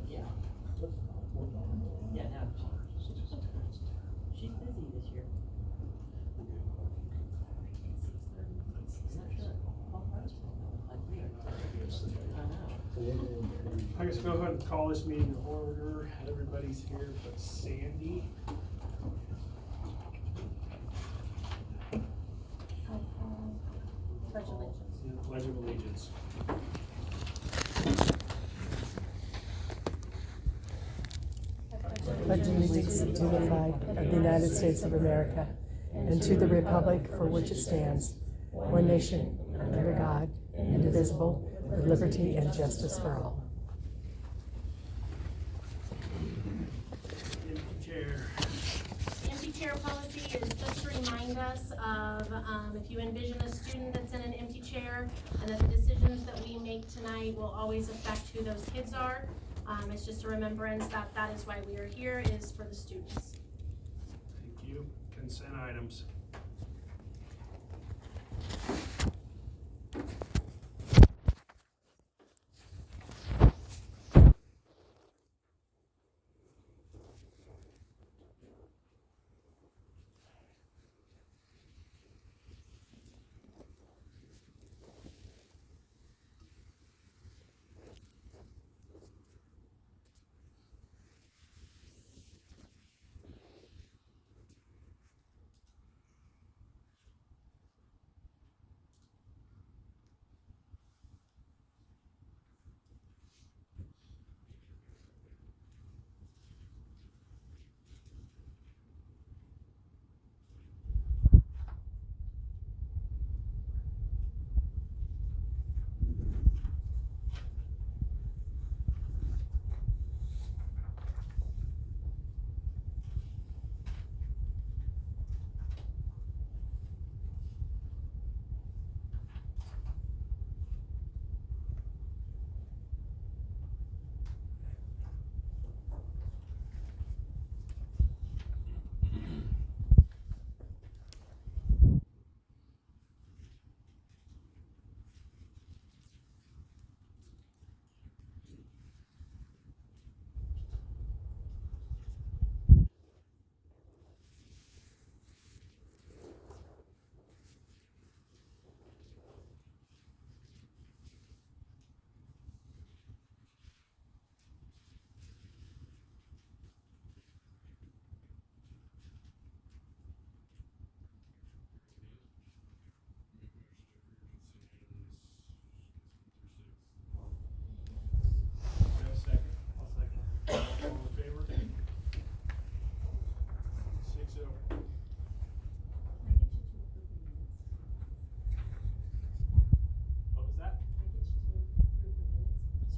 Yeah. Yeah, now she's busy this year. I guess go ahead and call this meeting to order. Everybody's here but Sandy. Pledge allegiance. Pledge of Allegiance. Pledge allegiance to the flag of the United States of America and to the republic for which it stands, one nation, under God, indivisible, with liberty and justice for all. Empty chair. The empty chair policy is just to remind us of if you envision a student that's in an empty chair and that the decisions that we make tonight will always affect who those kids are. It's just a remembrance that that is why we are here, is for the students. Thank you. Consent items.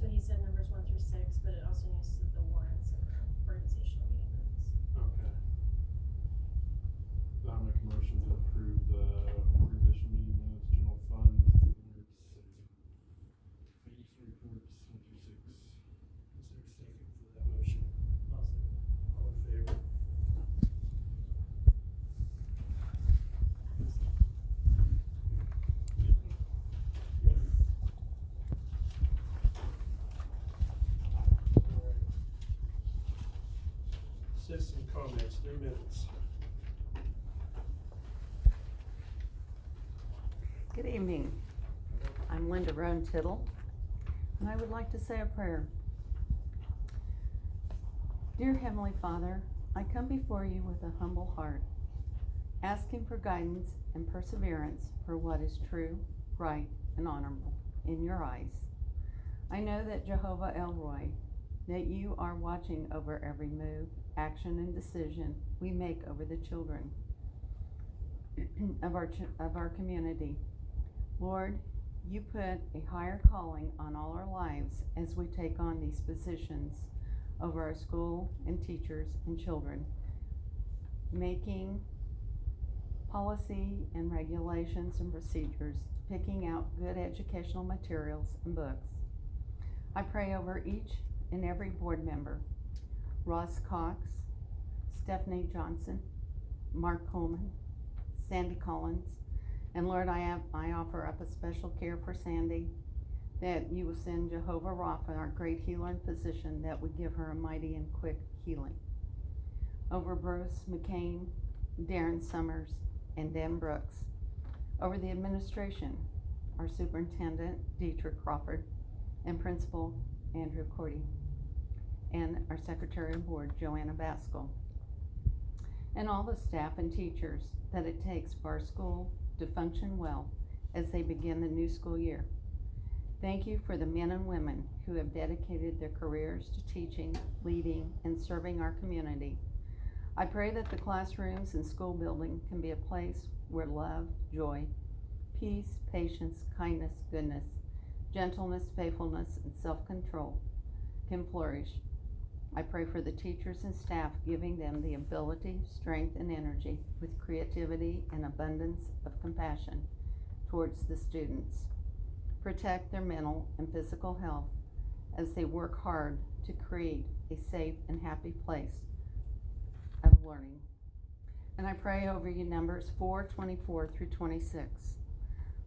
So he said numbers 1 through 6, but it also needs the warrants and the organizational meeting minutes. Okay. I'll make a motion to approve the organization meeting minutes, general fund, minutes, financial reports, 1 through 6. Is there a second for that motion? I'll second. All in favor? Citizen comments, 3 minutes. Good evening. I'm Linda Roan Tittle, and I would like to say a prayer. Dear Heavenly Father, I come before you with a humble heart, asking for guidance and perseverance for what is true, right, and honorable in your eyes. I know that Jehovah El Roy, that you are watching over every move, action, and decision we make over the children of our community. Lord, you put a higher calling on all our lives as we take on these positions over our school and teachers and children, making policy and regulations and procedures, picking out good educational materials and books. I pray over each and every board member, Ross Cox, Stephanie Johnson, Mark Coleman, Sandy Collins, and Lord, I offer up a special care for Sandy, that you will send Jehovah Rapha, our great healer and physician, that would give her a mighty and quick healing. Over Bruce McCain, Darren Summers, and Dan Brooks. Over the administration, our superintendent, Dietrich Crawford, and principal, Andrew Cordy, and our secretary of board, Joanna Baskell, and all the staff and teachers that it takes for our school to function well as they begin the new school year. Thank you for the men and women who have dedicated their careers to teaching, leading, and serving our community. I pray that the classrooms and school building can be a place where love, joy, peace, patience, kindness, goodness, gentleness, faithfulness, and self-control can flourish. I pray for the teachers and staff, giving them the ability, strength, and energy with creativity and abundance of compassion towards the students. Protect their mental and physical health as they work hard to create a safe and happy place of learning. And I pray over you Numbers 4:24 through 26.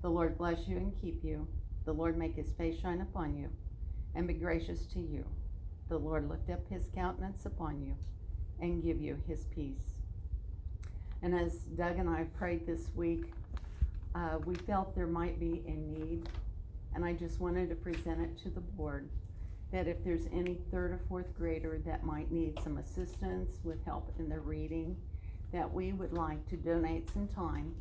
The Lord bless you and keep you. The Lord make his face shine upon you and be gracious to you. The Lord lift up his countenance upon you and give you his peace. And as Doug and I prayed this week, we felt there might be a need, and I just wanted to present it to the board, that if there's any 3rd or 4th grader that might need some assistance with help in their reading, that we would like to donate some time,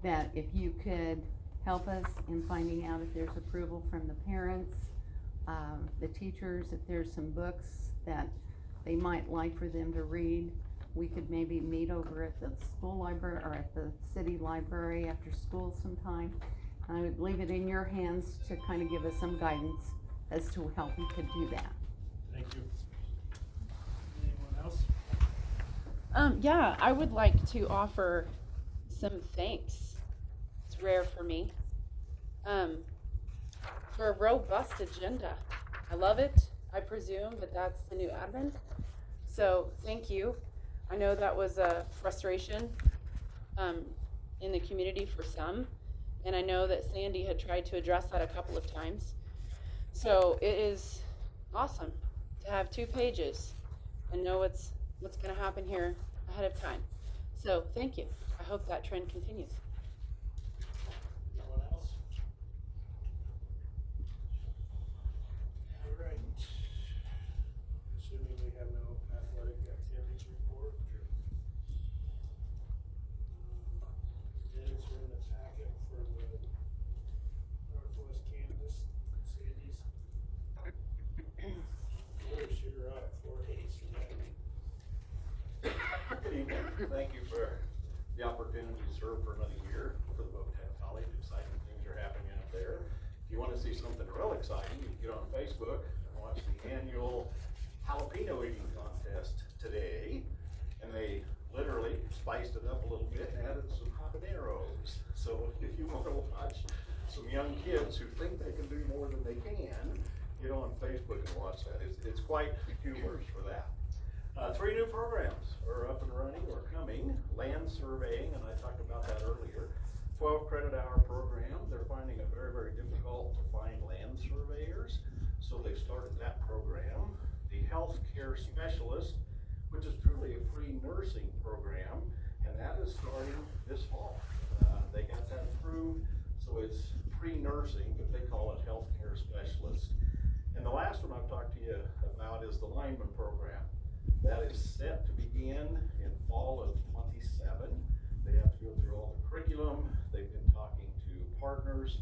that if you could help us in finding out if there's approval from the parents, the teachers, if there's some books that they might like for them to read, we could maybe meet over at the school library or at the city library after school sometime. I would leave it in your hands to kind of give us some guidance as to how we could do that. Thank you. Anyone else? Yeah, I would like to offer some thanks. It's rare for me. For a robust agenda. I love it. I presume that that's the new admin. So thank you. I know that was a frustration in the community for some, and I know that Sandy had tried to address that a couple of times. So it is awesome to have 2 pages and know what's going to happen here ahead of time. So thank you. I hope that trend continues. Anyone else? All right. Assuming we have no athletic activities report. Minutes are in the packet for the Northwest Kansas cities. George, you're up for Ace. Good evening. Thank you for the opportunity to serve for another year for the Votek College. Exciting things are happening up there. If you want to see something real exciting, you can get on Facebook and watch the annual jalapeno eating contest today. And they literally spiced it up a little bit and added some habaneros. So if you want to watch some young kids who think they can do more than they can, get on Facebook and watch that. It's quite humorous for that. 3 new programs are up and running or coming. Land surveying, and I talked about that earlier. 12 credit hour program. They're finding it very, very difficult to find land surveyors, so they've started that program. The healthcare specialist, which is truly a free nursing program, and that is starting this fall. They got that approved, so it's pre-nursing, but they call it healthcare specialist. And the last one I've talked to you about is the lineman program. That is set to begin in fall of 27. They have to go through all the curriculum. They've been talking to partners.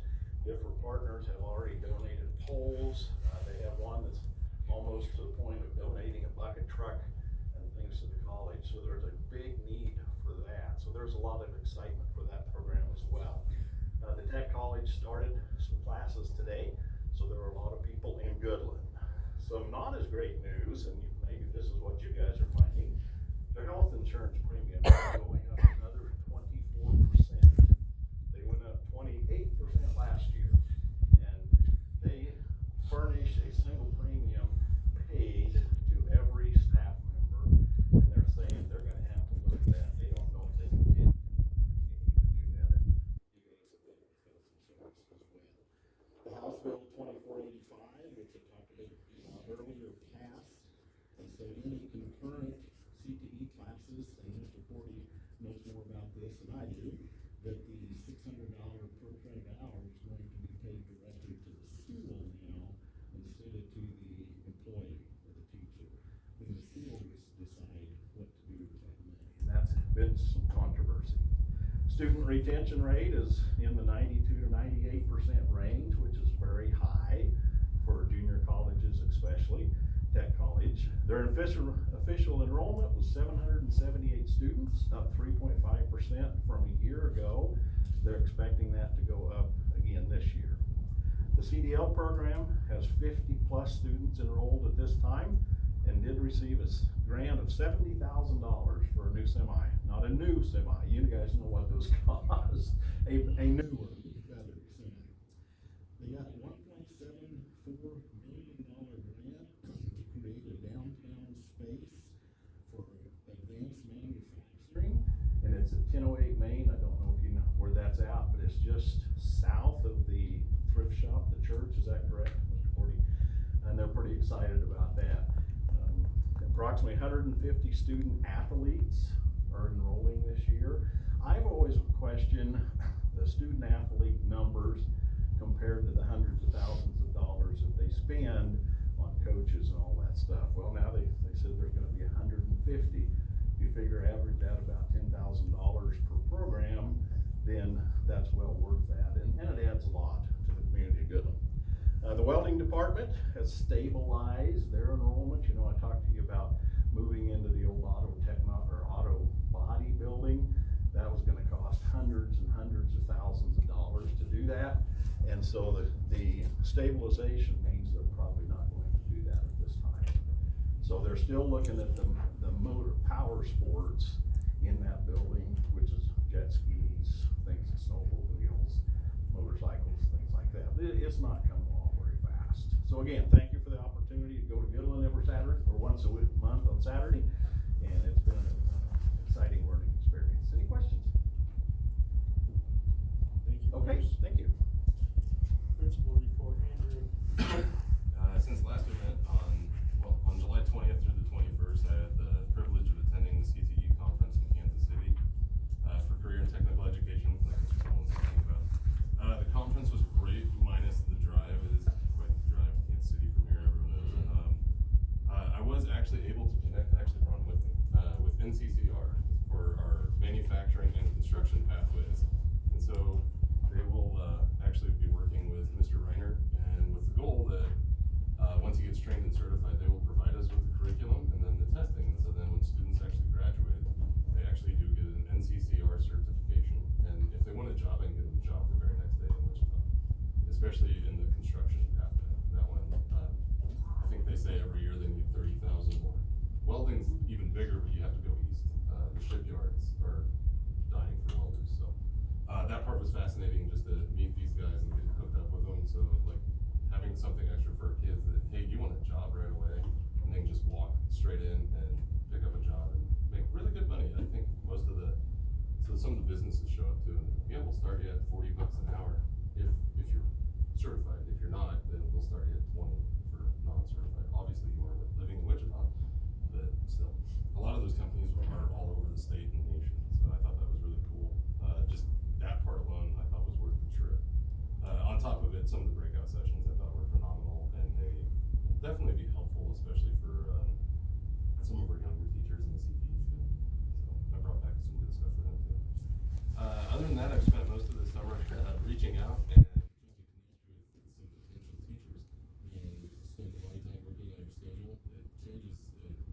Different partners have already donated poles. They have one that's almost to the point of donating a bucket truck and things to the college. So there's a big need for that. So there's a lot of excitement for that program as well. The Tech College started some classes today, so there are a lot of people in Goodland. Some not as great news, and maybe this is what you guys are finding. Their health insurance premium is going up another 24%. They went up 28% last year, and they furnish a single premium paid to every staff member, and they're saying they're going to have to look at that. They don't know if they can continue to do that, and you guys have been insurance as well. The House Bill 24 Student retention rate is in the 92 to 98% range, which is very high for junior colleges, especially Tech College. Their official enrollment was 778 students, up 3.5% from a year ago. They're expecting that to go up again this year. The CDL program has 50 plus students enrolled at this time and did receive a grant of $70,000 for a new semi. Not a new semi, you guys know what those cost. A newer, better semi. They got $1.74 million grant to create a downtown space for advanced manufacturing. And it's at 1008 Main. I don't know if you know where that's at, but it's just south of the thrift shop, the church, is that correct, Mr. Cordy? And they're pretty excited about that. Approximately 150 student athletes are enrolling this year. I've always questioned the student athlete numbers compared to the hundreds of thousands of dollars that they spend on coaches and all that stuff. Well, now they said there's going to be 150. If you figure average that about $10,000 per program, then that's well worth that, and it adds a lot to the community good. The welding department has stabilized their enrollment. You know, I talked to you about moving into the old auto body building. That was going to cost hundreds and hundreds of thousands of dollars to do that. And so the stabilization means they're probably not going to do that at this time. So they're still looking at the motor power sports in that building, which is jet skis, things, snowmobiles, motorcycles, things like that. It's not coming along very fast. So again, thank you for the opportunity to go to Goodland every Saturday, or once a month on Saturday. And it's been an exciting learning experience. Any questions? Thank you. Okay, Bruce. thank you. Principal report, Andrew. Since last event on July 20th through the 21st, I had the privilege of attending the CTE conference in Kansas City for career and technical education, like Mr. Coleman was talking about. The conference was great, minus the drive. It is quite the drive to Kansas City from here, everyone knows. I was actually able to connect, actually brought with me, with NCCR for our manufacturing and construction pathways. And so they will actually be working with Mr. Reiner, and with the goal that once he gets trained and certified, they will provide us with the curriculum and then the testing. And so then when students actually graduate, they actually do get an NCCR certification. And if they want a job, I can get them a job the very next day in Wichita, especially in the construction pathway. That one, I think they say every year they need 30,000 more. Welding's even bigger, but you have to go east. The shipyards are dying for welders. So that part was fascinating, just to meet these guys and get hooked up with them. So like having something extra for kids that, hey, you want a job right away, and then just walk straight in and pick up a job and make really good money. I think most of some of the businesses show up too, and yeah, we'll start you at $40 an hour if you're certified. If you're not, then we'll start you at 20 for non-certified. Obviously you are living in Wichita, but still, a lot of those companies are all over the state and nation. So I thought that was really cool. Just that part alone, I thought was worth the trip. On top of it, some of the breakout sessions I thought were phenomenal, and they will definitely be helpful, especially for some of our younger teachers in the CTE field. So I brought back some good stuff for them too. Other than that, I've spent most of the summer reaching out and trying to connect with some potential teachers, and spend a lot of time working on your schedule. It changes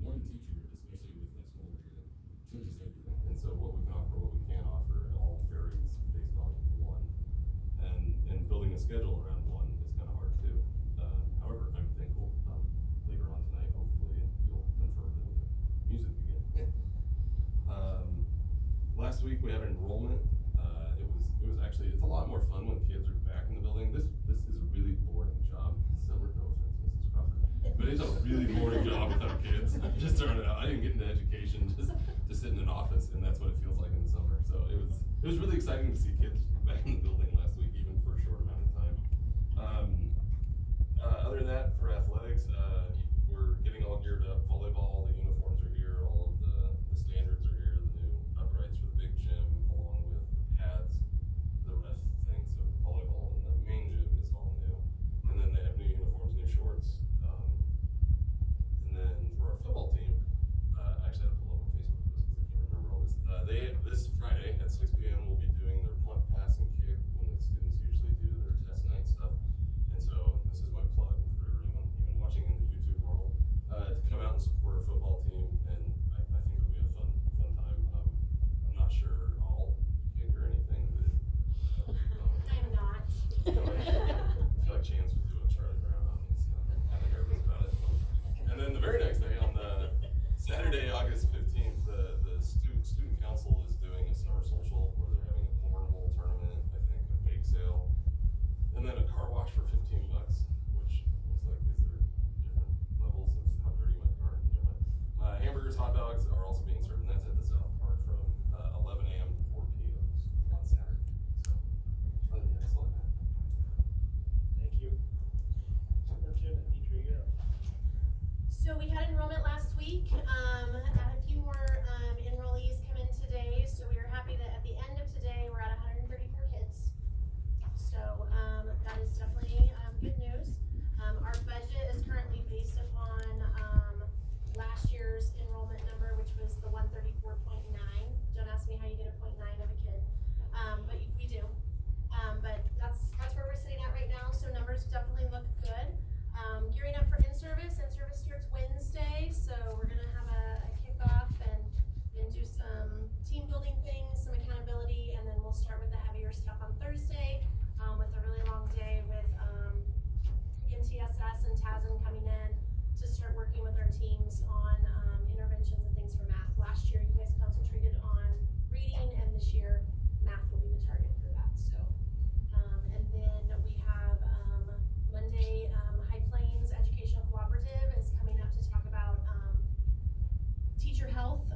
one teacher, especially with that smaller kid, changes everything. And so what we can offer, what we can't offer, it all varies based on one. And building a schedule around one is kind of hard too. However, I'm thankful. Later on tonight, hopefully you'll confirm that we have music again. Last week we had enrollment. It was actually, it's a lot more fun when kids are back in the building. This is a really boring job. Summer, no offense, Mrs. Crawford, but it's a really boring job without kids. Just throwing it out. I didn't get into education just to sit in an office, and that's what it feels like in the summer. So it was really exciting to see kids back in the building last week, even for a short amount of time. Other than that, for athletics, we're getting all geared up. Volleyball, all the uniforms are here, all of the standards are here, the new uprights for the big gym, along with pads, the ref thing. So volleyball in the main gym is all new. And then they have new uniforms, new shorts. And then for our football team, I actually had to pull up on Facebook because I can't remember all this. This Friday at 6 p.m. we'll be doing do you have? So we had enrollment last week. Had a few more enrollees come in today. So we were happy that at the end of today we're at 134 kids. So that is definitely good news. Our budget is currently based upon last year's enrollment number, which was the 134.9. Don't ask me how you get a 0.9 of a kid, but we do. But that's where we're sitting at right now. So numbers definitely look good. Gearing up for in-service. In-service starts Wednesday, so we're gonna have a kickoff and do some team building things, some accountability, and then we'll start with the heavier stuff on Thursday, with a really long day with MTSS and TASN coming in to start working with our teams on interventions and things for math. Last year you guys concentrated on reading, and this year math will be the target for that. So and then we have Monday, High Plains Educational Cooperative is coming up to talk about teacher health,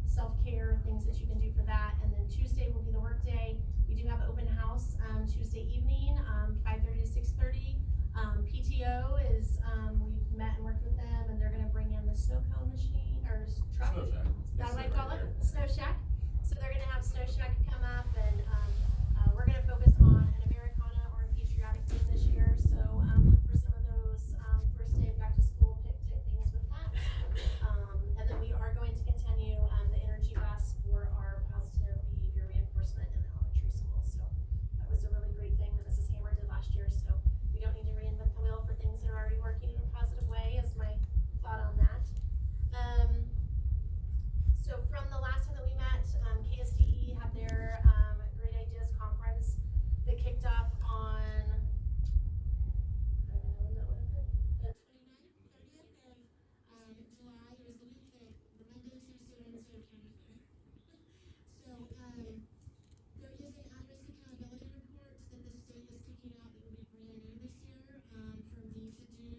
self-care, things that you can do for that. And then Tuesday will be the work day. We do have open house Tuesday evening, 5:30 to 6:30. PTO is, we've met and worked with them, and they're gonna bring in the snow cone machine, or truck. Snow shack. Is that what I call it? Snow shack. So they're gonna have Snow Shack come up, and we're gonna focus on an Americana or a patriotic theme this year. So look for some of those first day of back to school picnic things with that. And then we are going to continue the energy bus for our positive behavior reinforcement in the elementary school. So that was a really great thing that Mrs. Hammer did last year. So we don't need to reinvent the wheel for things that are already working in a positive way, is my thought on that. So from the last time that we met, KSDE had their Great Ideas Conference that kicked off on, I don't know when that would have been, the 29th, 30th of July. It was the week that the Monday, Tuesday, Wednesday of County Fair. So there is an at-risk accountability report that the state is kicking out that will be brand new this year for me to do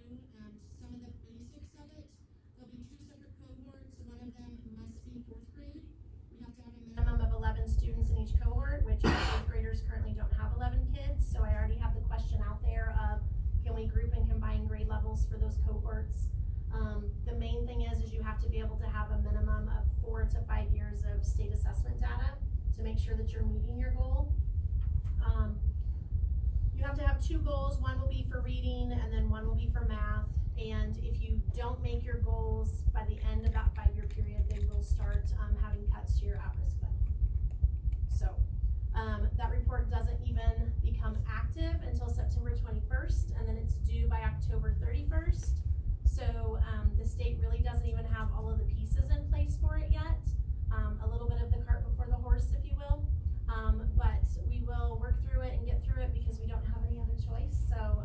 some of the basics of it. There'll be 2 separate cohorts. One of them must be 4th grade. We have to have a minimum of 11 students in each cohort, which 4th graders currently don't have 11 kids. So I already have the question out there of, can we group and combine grade levels for those cohorts? The main thing is you have to be able to have a minimum of 4 to 5 years of state assessment data to make sure that you're meeting your goal. You have to have 2 goals. One will be for reading, and then one will be for math. And if you don't make your goals by the end of that 5-year period, they will start having cuts to your at-risk fund. So that report doesn't even become active until September 21st, and then it's due by October 31st. So the state really doesn't even have all of the pieces in place for it yet. A little bit of the cart before the horse, if you will. But we will work through it and get through it because we don't have any other choice. So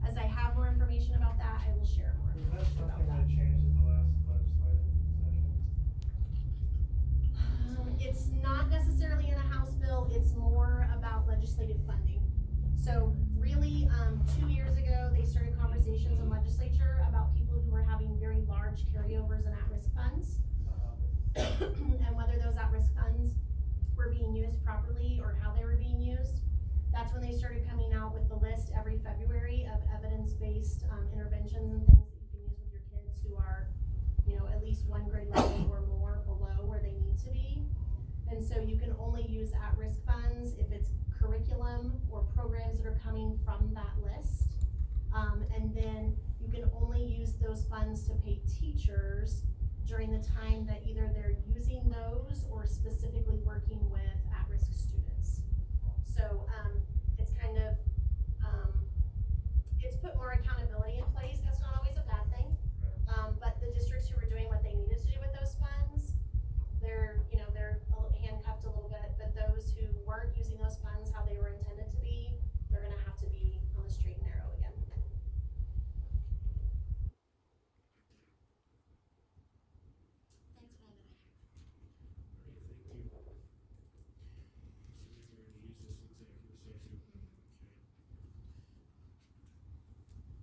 as I have more information about that, I will share more Is that information about something that. that changed in the last legislative session? It's not necessarily in a House bill, it's more about legislative funding. So really, 2 years ago, they started conversations in legislature about people who were having very large carryovers and at-risk funds. And whether those at-risk funds were being used properly or how they were being used. That's when they started coming out with the list every February of evidence-based interventions and things that you can use with your kids who are, at least 1 grade level or more below where they need to be. And so you can only use at-risk funds if it's curriculum or programs that are coming from that list. And then you can only use those funds to pay teachers during the time that either they're using those or specifically working with at-risk students. So it's kind of, it's put more accountability in place. That's not always a bad thing. But the districts who were doing what they needed to do with those funds, they're handcuffed a little bit, but those who weren't using those funds how they were intended to be, they're gonna have to be on the straight and narrow again. That's all that I have. Thank you. So we're going to use this executive session. Okay.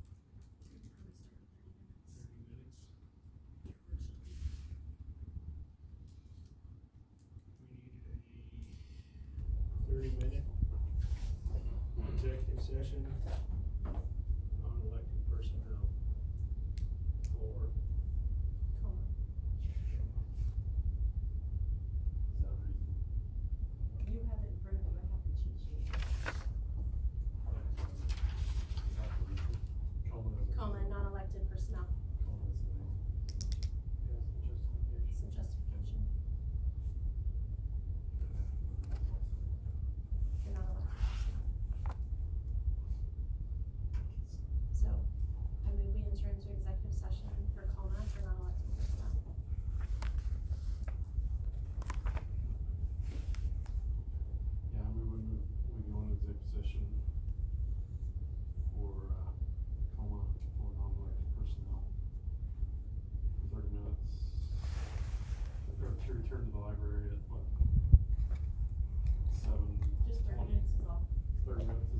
library at what? 7:20? Just 30 minutes is all. 30 minutes